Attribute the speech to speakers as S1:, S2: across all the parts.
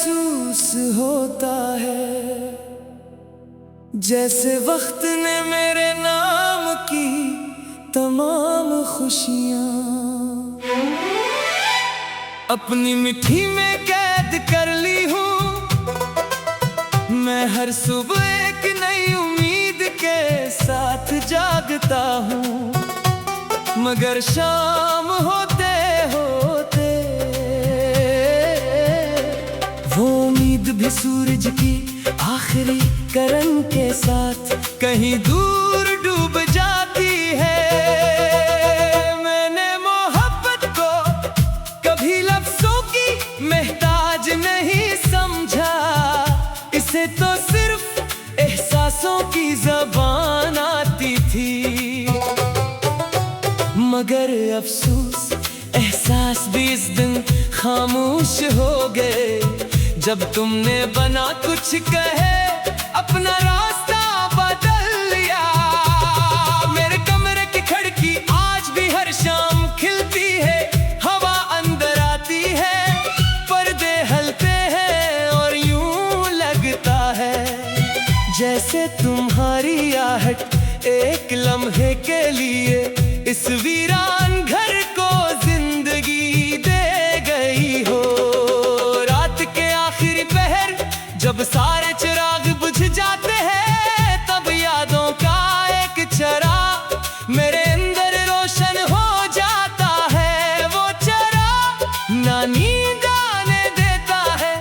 S1: महसूस होता है जैसे वक्त ने मेरे नाम की तमाम खुशियां अपनी मिट्टी में कैद कर ली हूँ। मैं हर सुबह एक नई उम्मीद के साथ जागता हूँ, मगर शाम होते होते वो उम्मीद भी सूरज की आखिरी किरण के साथ कहीं दूर डूब जाती है। मैंने मोहब्बत को कभी लफ्जों की मोहताज नहीं समझा, इसे तो सिर्फ एहसासों की ज़बान आती थी। मगर अफसोस एहसास भी इस दिन खामोश हो गए जब तुमने बना कुछ कहे अपना रास्ता बदल लिया। मेरे कमरे की खिड़की आज भी हर शाम खिलती है, हवा अंदर आती है, पर्दे हलते हैं और यूं लगता है जैसे तुम्हारी आहट एक लम्हे के लिए इस वीरान घर को जिंदगी दे गई हो। रात के आखिरी पहर जब सारे चिराग बुझ जाते हैं, तब यादों का एक चराग मेरे अंदर रोशन हो जाता है। वो चराग ना नींद आने देता है,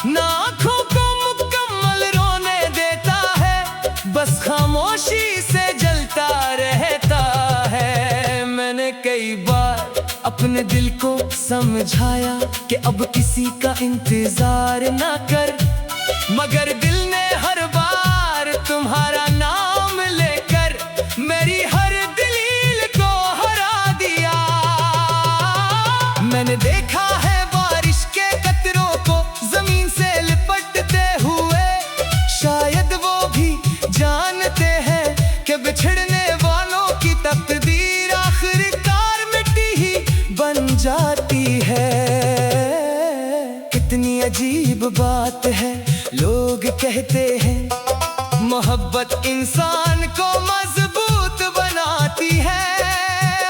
S1: ना आँखों को मुकम्मल रोने देता है, बस खामोशी से जलता रहता है। मैंने कई बार अपने दिल को समझाया कि अब किसी का इंतजार ना कर, मगर दिल ने हर बार तुम्हारा नाम लेकर मेरी हर दलील को हरा दिया। मैंने देखा है बारिश के कतरों को जमीन से लिपटते हुए, शायद वो भी जानते हैं कि बिछड़ने वालों की तकदीर आखिरकार मिट्टी ही बन जाती है। कितनी अजीब बात है, लोग कहते हैं मोहब्बत इंसान को मजबूत बनाती है,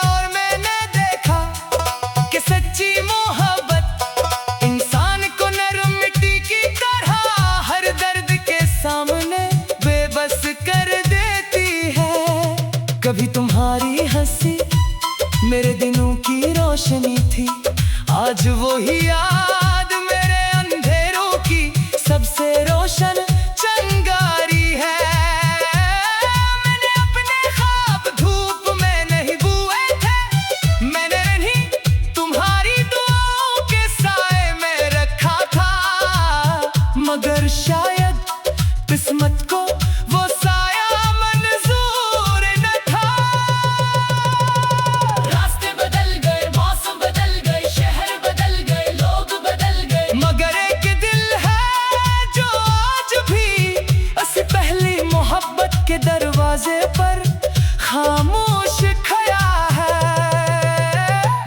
S1: और मैंने देखा कि सच्ची मोहब्बत इंसान को नरम मिट्टी की तरह हर दर्द के सामने बेबस कर देती है। कभी तुम्हारी हंसी मेरे दिनों की रोशनी थी, आज वो ही याद मेरे अंधेरों की सबसे रोशन चिंगारी है। मैंने अपने ख्वाब धूप में नहीं बुए थे, मैंने नहीं तुम्हारी दुआओं के साए में रखा था, मगर शायद किस्मत को वो साया मंजूर न था।
S2: रास्ते बदल गए, मौसम बदल गए, शहर बदल गए, लोग बदल गए,
S1: मगर एक दिल है जो आज भी उस पहली मोहब्बत के दरवाजे पर खामोश खड़ा है।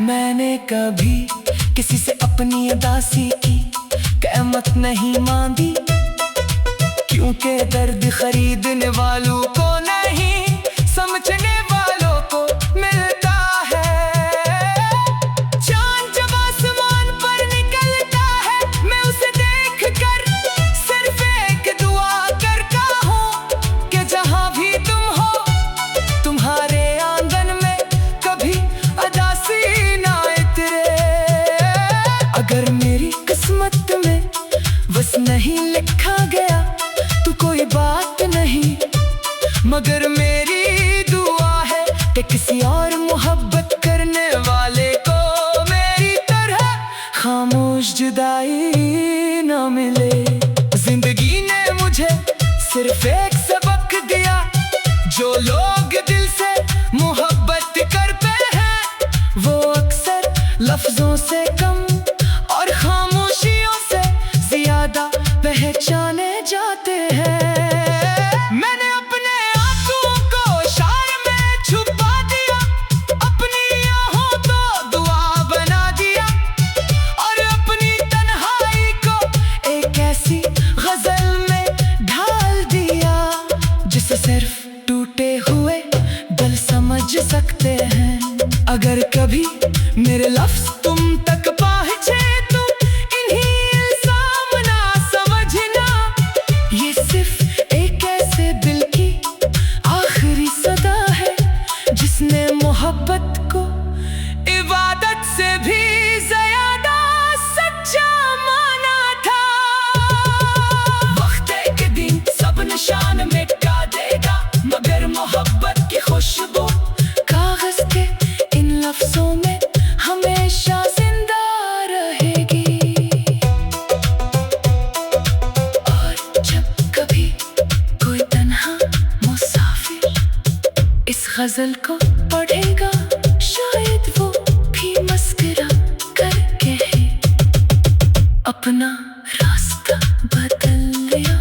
S1: मैंने कभी किसी से अपनी उदासी की कीमत नहीं मांगी, क्योंकि दर्द खरीदने वालों को नहीं समझने वालों को मिलता है। चांद जब आसमान पर निकलता है, मैं उसे देखकर सिर्फ एक दुआ करता हूँ कि जहाँ भी तुम हो, तुम्हारे आंगन में कभी उदासी ना इतरे। अगर मेरी किस्मत में बस नहीं लिखा गया तो कोई बात नहीं, मगर मेरी दुआ है कि किसी और मोहब्बत करने वाले को मेरी तरह खामोश जुदाई ना मिले। जिंदगी ने मुझे सिर्फ एक सबक दिया, जो लोग दिल से मोहब्बत करते हैं वो अक्सर लफ्जों से कम और खामोशियों से ज्यादा पहचाने जाते हैं। मैंने अपने आंसुओं को इशार में छुपा दिया, अपनी आहों तो दुआ बना दिया, और अपनी तन्हाई को अगर कभी मेरे लफ्ज तुम तक पहुंचे तो इन्हीं इल्जाम ना समझना। ये सिर्फ एक ऐसे दिल की आखिरी सदा है जिसने मोहब्बत को इबादत से भी ज्यादा सच्चा माना था। वक्त एक दिन सब निशान मिटा देगा, मगर मोहब्बत की खुशबू कागज के इन लफ्जों में हमेशा जिंदा रहेगी। और जब कभी कोई तन्हा मुसाफिर इस गजल को पढ़ेगा, शायद वो भी मस्कुरा कर कहे अपना रास्ता बदल लिया।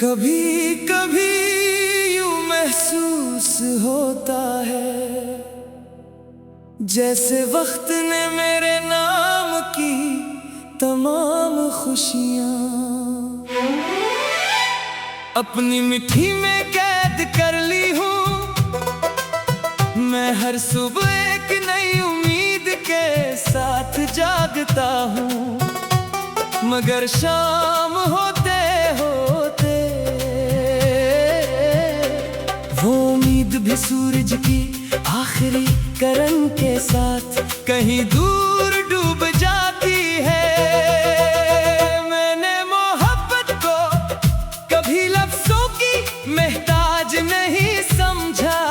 S1: कभी कभी यूं महसूस होता है जैसे वक्त ने मेरे नाम की तमाम खुशियां अपनी मिट्टी में कैद कर ली हूँ। मैं हर सुबह एक नई उम्मीद के साथ जागता हूँ, मगर शाम होते होते वो उम्मीद भी सूरज की आखिरी किरण के साथ कहीं दूर डूब जाती है। मैंने मोहब्बत को कभी लफ्जों की मोहताज नहीं समझा,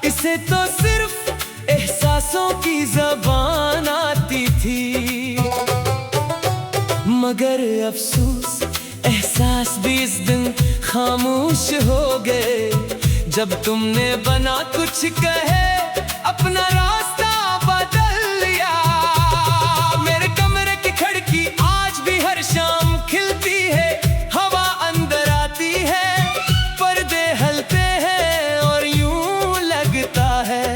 S1: इसे तो सिर्फ एहसासों की ज़बान आती थी। मगर अफसोस एहसास भी इस दिन खामोश हो गए जब तुमने बना कुछ कहे अपना रास्ता बदल लिया। मेरे कमरे की खिड़की आज भी हर शाम खिलती है, हवा अंदर आती है, पर्दे हलते हैं और यूं लगता है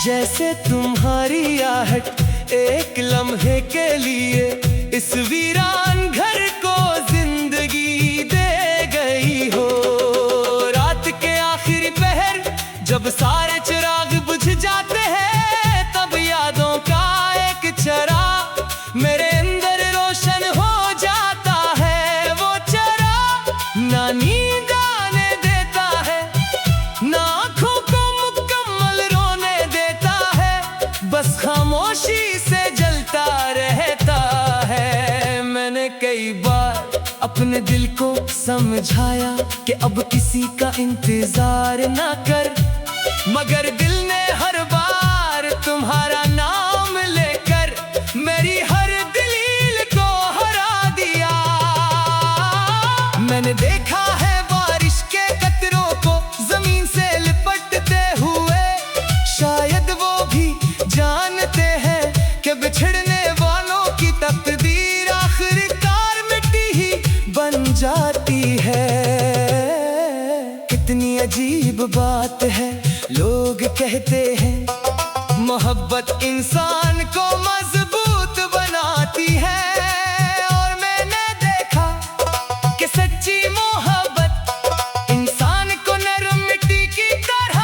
S1: जैसे तुम्हारी आहट एक लम्हे के लिए इस वीरान घर को जिंदगी दे गई हो। रात के आखिरी पहर जब सारे चिराग बुझ जाते हैं, तब यादों का एक चराग मेरे अंदर रोशन हो जाता है। वो चराग ना नींद आने देता है, ना आँखों को मुकम्मल रोने देता है, बस खामोशी से जलता रहता है। मैंने कई बार अपने दिल को समझाया कि अब किसी का इंतजार ना कर, मगर दिल ने हर बार तुम्हारा नाम लेकर मेरी हर दलील को हरा दिया। मैंने देखा है बारिश के कतरों को जमीन से लिपटते हुए, शायद वो भी जानते हैं कि बिछड़ने वालों की तकदीर आखिरकार मिट्टी ही बन जाती है। कितनी अजीब बात है, लोग कहते हैं मोहब्बत इंसान को मजबूत बनाती है, और मैंने देखा कि सच्ची मोहब्बत इंसान को नरम मिट्टी की तरह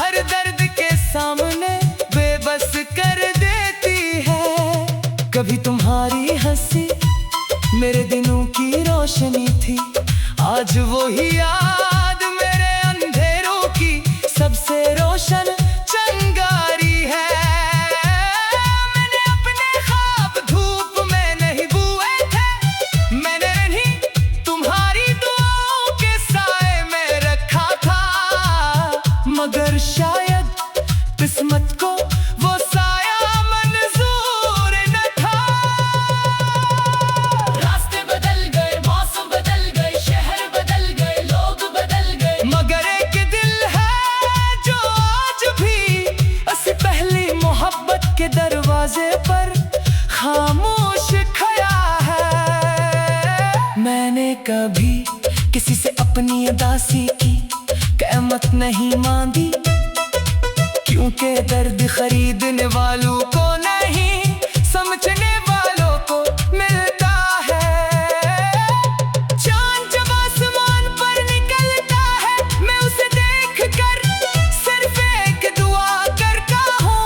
S1: हर दर्द के सामने बेबस कर देती है। कभी तुम्हारी हंसी मेरे दिनों की रोशनी थी, आज वो ही याद मेरे अंधेरों की सबसे रोशन चिंगारी है। मैंने अपने ख्वाब धूप में नहीं बुए थे, मैंने नहीं तुम्हारी दुआओं के साए में रखा था, मगर शायद किस्मत को वो साया मंजूर न था।
S2: रास्ते बदल गए, मौसम बदल गए, शहर बदल गए, लोग बदल गए,
S1: मगर एक दिल है जो आज भी उस पहली मोहब्बत के दरवाजे पर खामोश खड़ा है। मैंने कभी किसी से अपनी अदासी की कीमत नहीं मांगी, क्योंकि दर्द खरीदने वालों को नहीं समझने वालों को मिलता है। चांद जब आसमान पर निकलता है, मैं उसे देखकर सिर्फ एक दुआ करता हूँ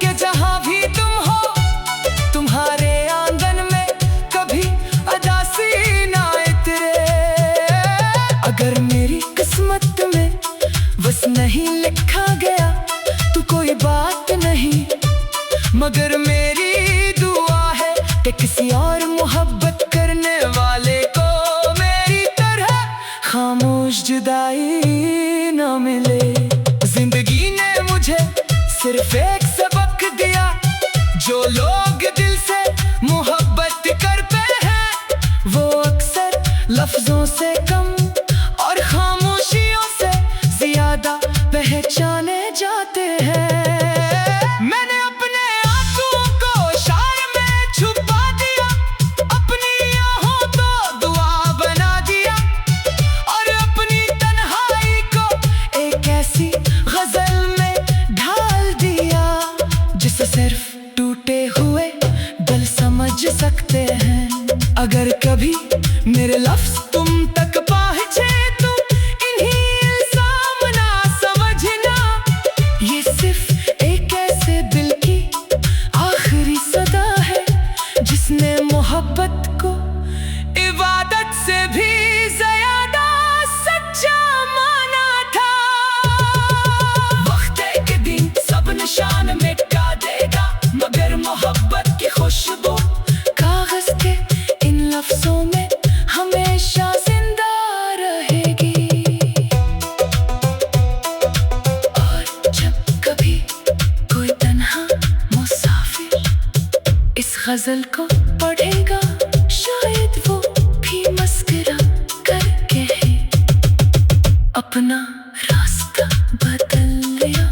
S1: कि जहाँ भी तुम हो, तुम्हारे आंगन में कभी अदासी ना इतरे। अगर मेरी किस्मत में बस नहीं लिखा गया तो कोई बात नहीं, मगर मेरी दुआ है कि किसी और मोहब्बत करने वाले को मेरी तरह खामोश जुदाई न मिले। जिंदगी ने मुझे सिर्फ एक सबक दिया, जो लोग दिल से मोहब्बत करते हैं वो अक्सर लफ्जों से कम और खामोशियों से ज्यादा पहचाने जाते हैं। मैंने अपने आंसुओं को शार में छुपा दिया, अपनी आहों तो दुआ बना दिया, अगर कभी मेरे लफ्ज तुम तक पहुंचे तो इन्हीं इल्जाम ना समझना। ये सिर्फ एक ऐसे दिल की आखिरी सदा है जिसने मोहब्बत को इबादत से भी ज्यादा सच्चा माना था। वक्त एक दिन सब निशान मिटा देगा, मगर मोहब्बत की खुशबू कागज के इन लफ्जों में हमेशा जिंदा रहेगी। और जब कभी कोई तन्हा मुसाफिर इस गजल को पढ़ेगा, शायद वो भी मस्करा कर कहे अपना रास्ता बदल लिया।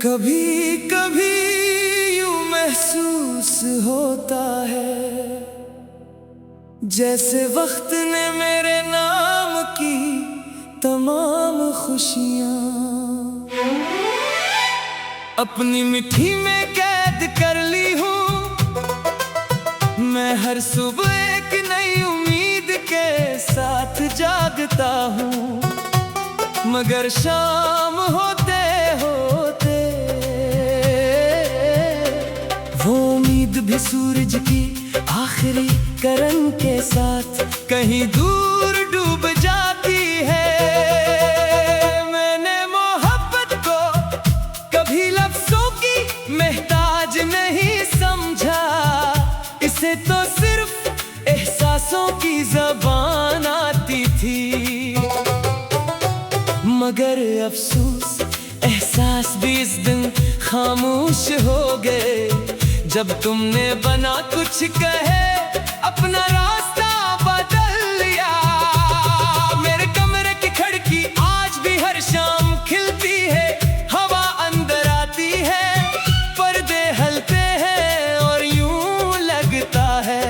S1: कभी कभी यूं महसूस होता है जैसे वक्त ने मेरे नाम की तमाम खुशियां अपनी मिट्टी में कैद कर ली हूँ। मैं हर सुबह एक नई उम्मीद के साथ जागता हूँ, मगर शाम होते होते वो उम्मीद भी सूरज की आखिरी किरण के साथ कहीं दूर डूब जाती है। मैंने मोहब्बत को कभी लफ्जों की मोहताज नहीं समझा, इसे तो सिर्फ एहसासों की ज़बान आती थी। मगर अफसोस एहसास भी इस दिन खामोश हो गए जब तुमने बना कुछ कहे अपना रास्ता बदल लिया। मेरे कमरे की खिड़की आज भी हर शाम खिलती है, हवा अंदर आती है, पर्दे हलते हैं और यूं लगता है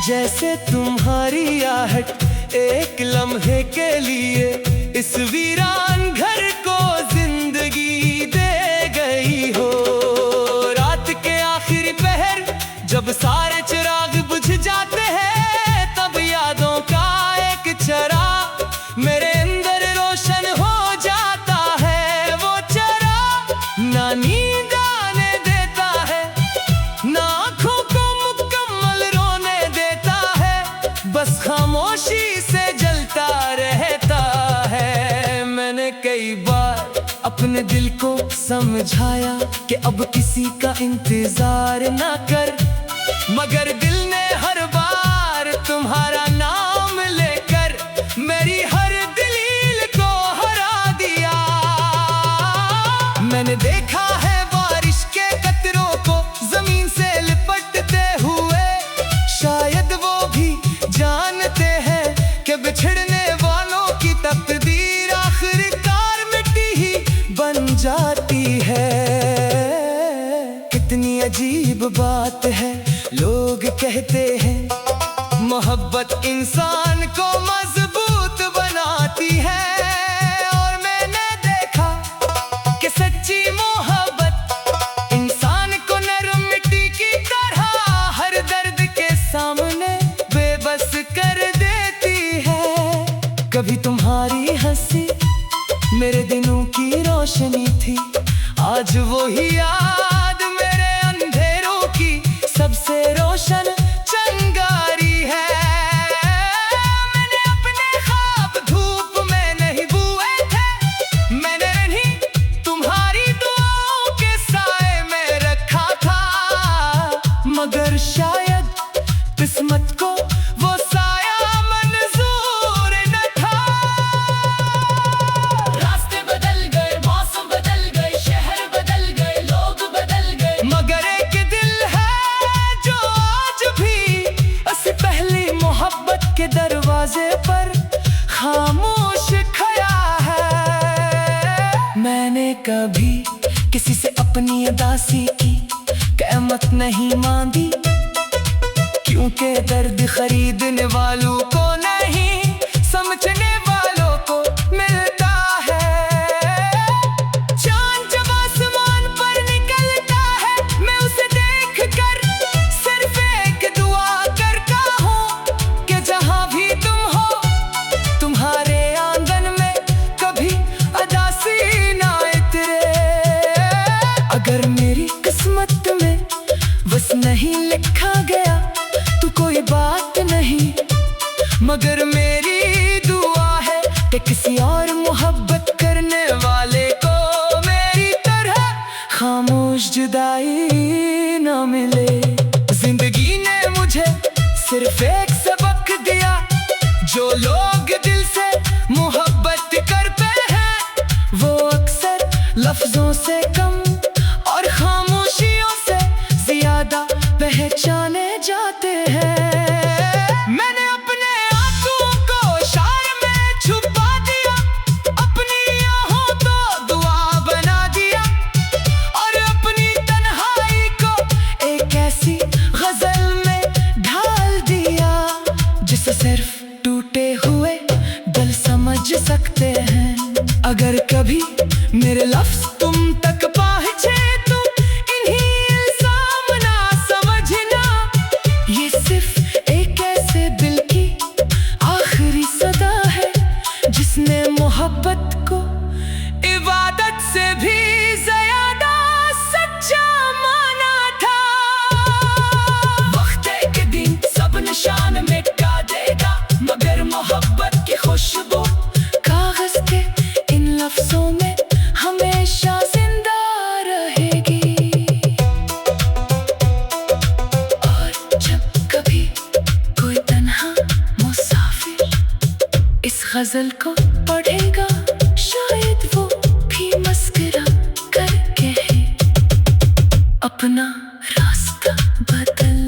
S1: जैसे तुम्हारी आहट एक लम्हे के लिए इस वीरान घर को जिंदगी दे गई हो। रात के आखिरी पहर जब सारे चिराग बुझ जाते हैं, तब यादों का एक चराग मेरे अंदर रोशन हो जाता है। वो चराग ना नींद आने देता है, ना आँखों को मुकम्मल रोने देता है, बस खामोशी से जलता रहता है। मैंने कई बार अपने दिल को समझाया कि अब किसी का इंतजार ना कर, मगर दिल ने हर बार तुम्हारा नाम लेकर मेरी हर दलील को हरा दिया। मैंने देखा है बारिश के कतरों को जमीन से लिपटते हुए, शायद वो भी जानते हैं कि बिछड़ने वालों की तकदीर आखिरकार मिट्टी ही बन जाती है। कितनी अजीब बात है, लोग कहते हैं मोहब्बत इंसान को मजबूत बनाती है, और मैंने देखा कि सच्ची मोहब्बत इंसान को नरम मिट्टी की तरह हर दर्द के सामने बेबस कर देती है। कभी तुम्हारी हंसी मेरे दिनों की रोशनी थी, आज वो ही याद मेरे अंधेरों की सबसे रोशन चिंगारी है। मैंने अपने ख्वाब धूप में नहीं बुए थे, मैंने नहीं तुम्हारी दुआओं के साए में रखा था, मगर शायद किस्मत को वो साया मंजूर न था।
S2: रास्ते बदल गए, मौसम बदल गए, शहर बदल गए, लोग बदल गए,
S1: मगर एक दिल है जो आज भी उस पहली मोहब्बत के दरवाजे पर खामोश खड़ा है। मैंने कभी किसी से अपनी अदासी की कीमत नहीं मांगी, क्योंकि दर्द खरीदने वालों को नहीं समझने वालों को मिलता है। चांद जब आसमान पर निकलता है, मैं उसे देखकर सिर्फ एक दुआ करता हूँ कि जहाँ भी तुम हो, तुम्हारे आंगन में कभी अदासी ना इतरे। अगर मेरी किस्मत में बस नहीं लिखा गया तो कोई बात नहीं, मगर मेरी दुआ है कि किसी और मोहब्बत करने वाले को मेरी तरह खामोश जुदाई ना मिले। जिंदगी ने मुझे सिर्फ एक सबक दिया, जो लोग दिल से मोहब्बत करते हैं वो अक्सर लफ्जों से कम और खामोशियों से ज्यादा पहचाने जाते हैं। मैंने अपने आंसुओं को शार में छुपा दिया, अपनी आहों तो दुआ बना दिया, अगर कभी मेरे लफ्ज तुम तक पहुंचे तो इन्हीं इल्जाम ना समझना, ये सिर्फ एक ऐसे दिल की आखिरी सदा है जिसने मोहब्बत को इबादत से भी ज्यादा सच्चा माना था। वक्त एक दिन सब निशान मिटा देगा, मगर मोहब्बत की खुशबू कागज के इन लफ्जों में हमेशा जिंदा रहेगी। और जब कभी कोई तन्हा मुसाफिर इस गजल को पढ़ेगा, शायद वो भी मस्करा कर कहे अपना रास्ता बदल